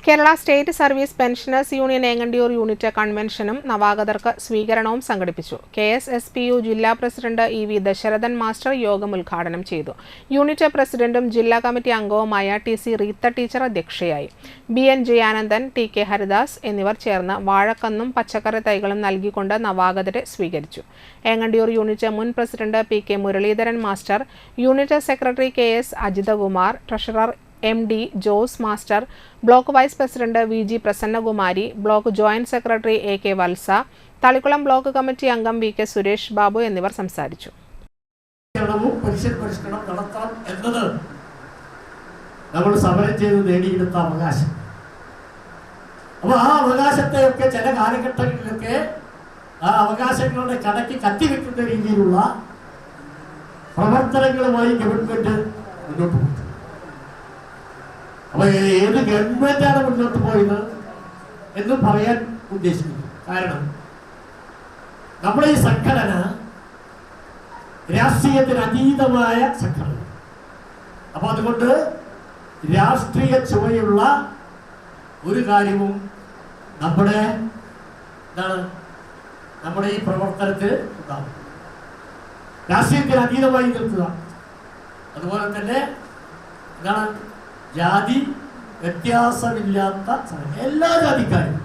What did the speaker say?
Kerala state service pensioners union Engandiyur unit കൺവെൻഷനും നവാഗതർക്ക് സ്വീകരണവും സംഘടിപ്പിച്ചു. KSSPU ജില്ലാ പ്രസിഡന്റ് EV ദശരഥൻ മാസ്റ്റർ യോഗം ഉദ്ഘാടനം ചെയ്തു. യൂണിറ്റ് പ്രസിഡന്റും ജില്ലാ കമ്മിറ്റി അംഗവുമായ TC റീത്ത ടീച്ചർ അധ്യക്ഷയായി. BN ജയാനന്ദൻ, TK ഹരിദാസ് എന്നിവർ ചേർന്ന് വാഴക്കന്നും പച്ചക്കറി തൈകളും നൽകിക്കൊണ്ട് നവാഗതരെ സ്വീകരിച്ചു. ഏങ്ങണ്ടിയൂർ യൂണിറ്റ് മുൻ president PK Muraleedharan master, unit secretary KS Ajithakumar, treasurer MD Jose master, block vice president VG Prasannakumari, block joint secretary AK Valsa, Thalikkulam block committee അംഗം VK സുരേഷ് ബാബു എന്നിവർ സംസാരിച്ചു. നമ്മൾ സമരം ചെയ്ത് നേടിയെടുത്ത അവകാശം. അപ്പോൾ ആ അവകാശത്തെയൊക്കെ ചില കാലഘട്ടങ്ങളിലൊക്കെ ആ അവകാശങ്ങളുടെ കടക്കി കത്തിവെക്കുന്ന രീതിയിലുള്ള പ്രവർത്തനങ്ങളുമായി ഗവൺമെന്റ് മുന്നോട്ട് പോകും. അപ്പോൾ ഏത് ഗവൺമെന്റാണ് മുന്നോട്ട് പോയത് എന്ന് പറയാൻ ഉദ്ദേശിക്കുന്നു. കാരണം നമ്മുടെ ഈ സംഘടന രാഷ്ട്രീയത്തിന് അതീതമായ സംഘടന. അപ്പോൾ അതുകൊണ്ട് രാഷ്ട്രീയ ചുവയുള്ള ഒരു കാര്യവും നമ്മുടെ ഈ പ്രവർത്തനത്തിൽ ഉണ്ടാവും. രാഷ്ട്രീയത്തിന് അതീതമായി നിൽക്കുക. അതുപോലെ തന്നെ ജാതി വ്യത്യാസമില്ലാത്ത എല്ലാ ജാതിക്കാരും